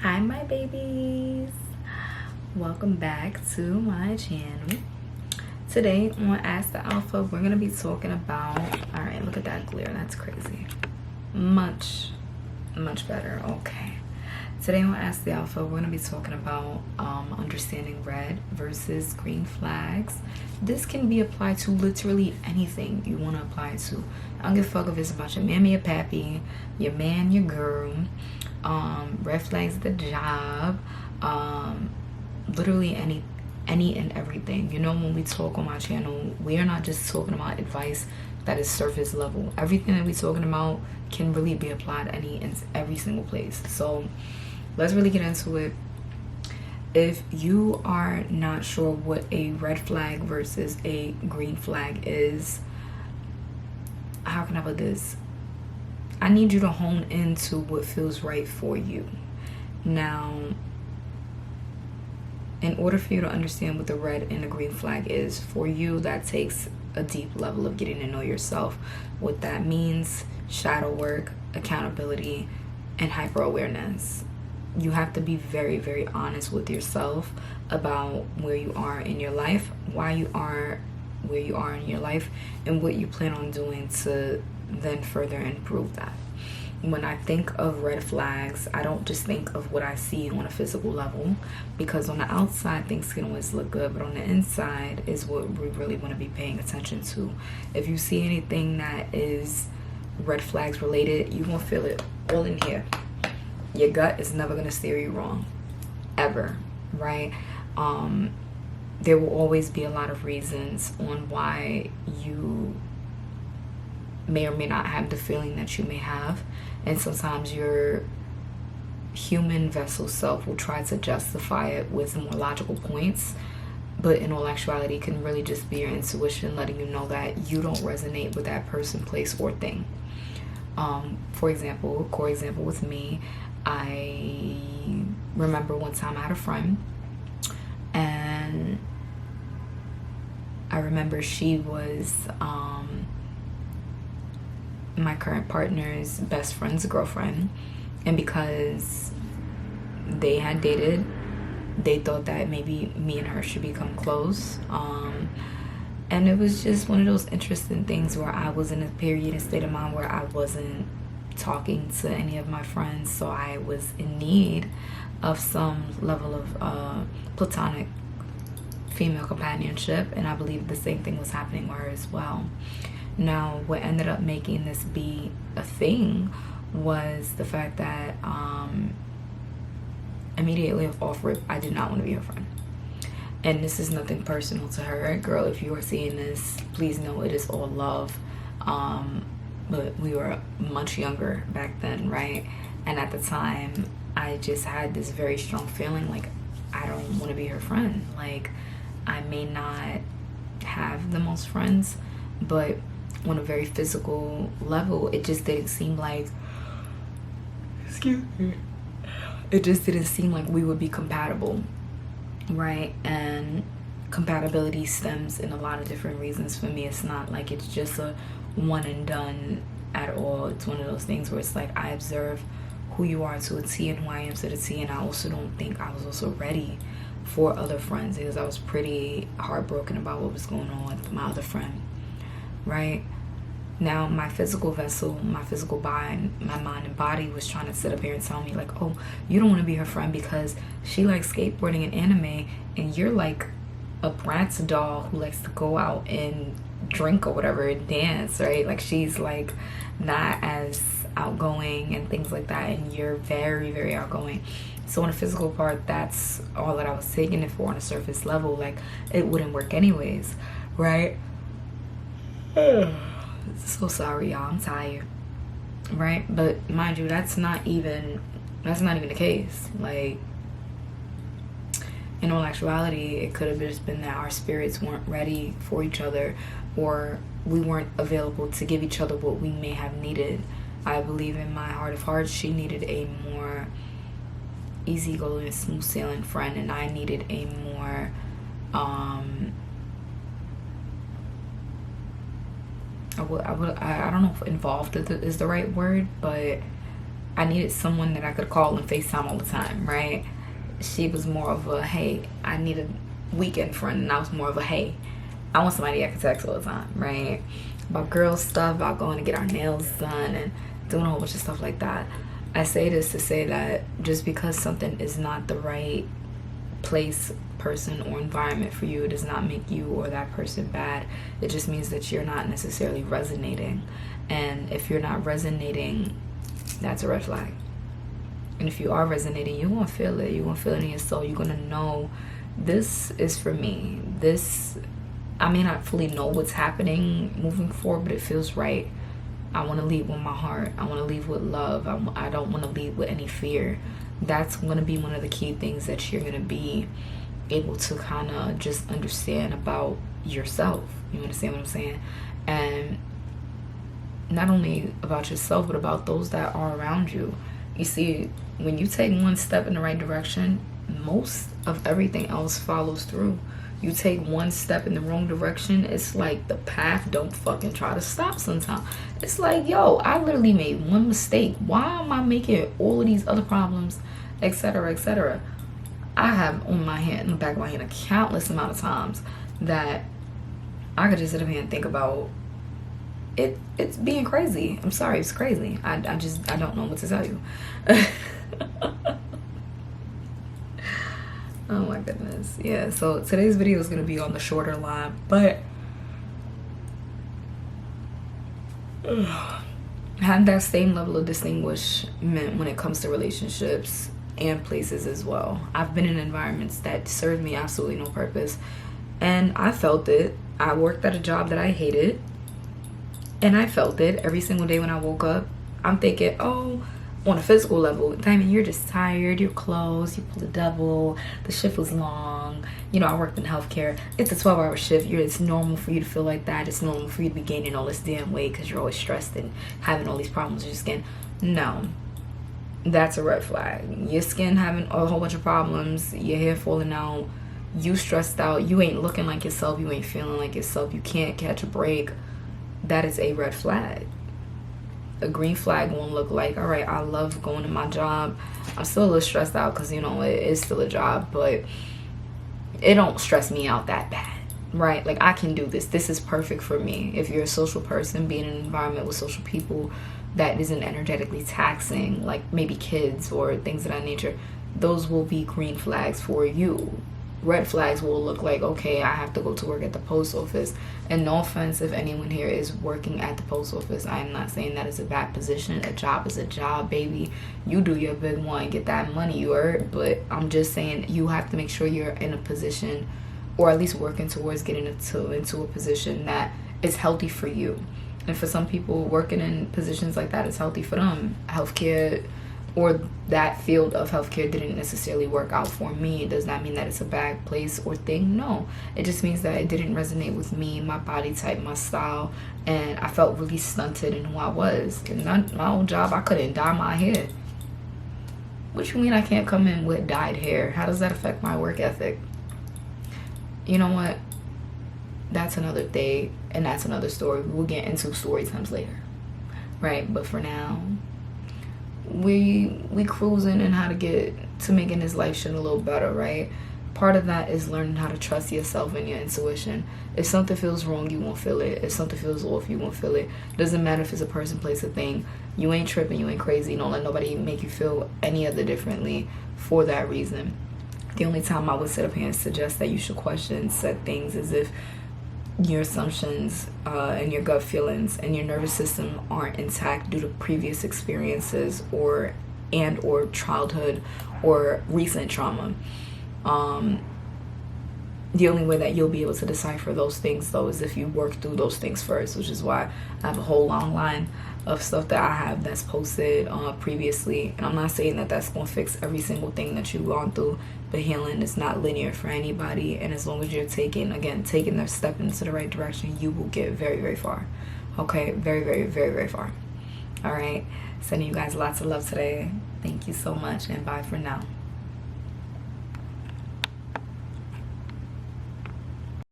Hi my babies, welcome back to my channel. Today on Ask the Alpha we're going to be talking about, all right, look at that glare, that's crazy. Much better. Okay, today on Ask the Alpha we're going to be talking about understanding red versus green flags. This can be applied to literally anything you want to apply it to. I don't give a fuck if it's about your mammy, your pappy, your man, your girl, red flags at the job, literally any and everything. You know, when we talk on my channel, we are not just talking about advice that is surface level. Everything that we're talking about can really be applied in every single place. So let's really get into it. If you are not sure what a red flag versus a green flag is, how can I put this? I need you to hone into what feels right for you. Now, in order for you to understand what the red and the green flag is for you, that takes a deep level of getting to know yourself. What that means: shadow work, accountability, and hyper awareness. You have to be very, very honest with yourself about where you are in your life, why you are where you are in your life, and what you plan on doing to then further improve that. When I think of red flags, I don't just think of what I see on a physical level, because on the outside things can always look good, but on the inside is what we really want to be paying attention to. If you see anything that is red flags related, you won't feel it all in here. Your gut is never going to steer you wrong, ever, right? There will always be a lot of reasons on why you may or may not have the feeling that you may have, and sometimes your human vessel self will try to justify it with more logical points, but in all actuality it can really just be your intuition letting you know that you don't resonate with that person, place, or thing. For example, core example with me, I remember one time I had a friend, and I remember she was my current partner's best friend's girlfriend, and because they had dated, they thought that maybe me and her should become close. And it was just one of those interesting things where I was in a period and state of mind where I wasn't talking to any of my friends, so I was in need of some level of platonic female companionship, and I believe the same thing was happening with her as well. Now, what ended up making this be a thing was the fact that immediately off rip, I did not want to be her friend. And this is nothing personal to her. Girl, if you are seeing this, please know it is all love. But we were much younger back then, right? And at the time, I just had this very strong feeling like I don't want to be her friend. Like, I may not have the most friends, but on a very physical level, it just didn't seem like, excuse me, it just didn't seem like we would be compatible, right? And compatibility stems in a lot of different reasons. For me, it's not like it's just a one and done at all. It's one of those things where it's like I observe who you are to a T and who I am to the T, and I also don't think I was also ready for other friends, because I was pretty heartbroken about what was going on with my other friend, right? Now, my physical vessel, my physical body, my mind and body was trying to sit up here and tell me like, oh, you don't want to be her friend because she likes skateboarding and anime, and you're like a Bratz doll who likes to go out and drink or whatever and dance, right? Like, she's like not as outgoing and things like that, and you're very, very outgoing. So on the physical part, that's all that I was taking it for. On a surface level, like, it wouldn't work anyways, right? So sorry, y'all, I'm tired, right? But mind you, that's not even the case. Like, in all actuality, it could have just been that our spirits weren't ready for each other, or we weren't available to give each other what we may have needed. I believe in my heart of hearts, she needed a more easygoing, smooth sailing friend, and I needed a more I don't know if involved is the right word, but I needed someone that I could call and FaceTime all the time, right? She was more of a, hey, I need a weekend friend, and I was more of a, hey, I want somebody I can text all the time, right? About girl stuff, about going to get our nails done and doing a whole bunch of stuff like that. I say this to say that just because something is not the right place, person, or environment for you, it does not make you or that person bad. It just means that you're not necessarily resonating. And if you're not resonating, that's a red flag. And if you are resonating, you're going to feel it. You're going to feel it in your soul. You're going to know, this is for me. I may not fully know what's happening moving forward, but it feels right. I want to lead with my heart. I want to lead with love. I don't want to lead with any fear. That's going to be one of the key things that you're going to be able to kind of just understand about yourself. You understand what I'm saying? And not only about yourself, but about those that are around you. You see, when you take one step in the right direction, most of everything else follows through. You take one step in the wrong direction, it's like the path don't fucking try to stop sometimes. It's like, yo, I literally made one mistake. Why am I making all of these other problems, etc., etc.? I have on my hand, in the back of my hand, a countless amount of times that I could just sit up here and think about it. It's being crazy. I'm sorry, it's crazy. I don't know what to tell you. Oh my goodness. Yeah, so today's video is going to be on the shorter line, but have that same level of distinguishment when it comes to relationships and places as well. I've been in environments that served me absolutely no purpose, and I felt it. I worked at a job that I hated, and I felt it every single day when I woke up. I'm thinking, oh, on a physical level, Diamond, you're just tired, you're closed, you pulled a double, the shift was long. You know, I worked in healthcare. It's a 12-hour shift. It's normal for you to feel like that. It's normal for you to be gaining all this damn weight because you're always stressed and having all these problems with your skin. No, that's a red flag. Your skin having a whole bunch of problems, your hair falling out, you stressed out, you ain't looking like yourself, you ain't feeling like yourself, you can't catch a break. That is a red flag. A green flag won't look like, all right, I love going to my job. I'm still a little stressed out because, you know, it is still a job, but it don't stress me out that bad, right? Like, I can do this. This is perfect for me. If you're a social person, being in an environment with social people that isn't energetically taxing, like maybe kids or things of that nature, those will be green flags for you. Red flags will look like, okay, I have to go to work at the post office. And no offense if anyone here is working at the post office. I am not saying that is a bad position. A job is a job, baby. You do your big one, get that money, you heard. But I'm just saying you have to make sure you're in a position, or at least working towards getting into a position that is healthy for you. And for some people, working in positions like that is healthy for them. Healthcare, or that field of healthcare, didn't necessarily work out for me. Does not mean that it's a bad place or thing. No, it just means that it didn't resonate with me, my body type, my style, and I felt really stunted in who I was. And my old job, I couldn't dye my hair. What you mean I can't come in with dyed hair? How does that affect my work ethic? You know what? That's another day, and that's another story. We'll get into story times later, right? But for now, we cruising and how to get to making this life shit a little better, right? Part of that is learning how to trust yourself and your intuition. If something feels wrong, you won't feel it. If something feels off, you won't feel it. Doesn't matter if it's a person, place, a thing. You ain't tripping, you ain't crazy. Don't let nobody make you feel any other differently for that reason. The only time I would sit up here and suggest that you should question said things is if your assumptions and your gut feelings and your nervous system aren't intact due to previous experiences or childhood or recent trauma. The only way that you'll be able to decipher those things, though, is if you work through those things first, which is why I have a whole long line of stuff that I have that's posted previously. And I'm not saying that that's going to fix every single thing that you've gone through, but healing is not linear for anybody. And as long as you're taking the step into the right direction, you will get very, very far. Okay? Very, very, very, very far. All right? Sending you guys lots of love today. Thank you so much, and bye for now.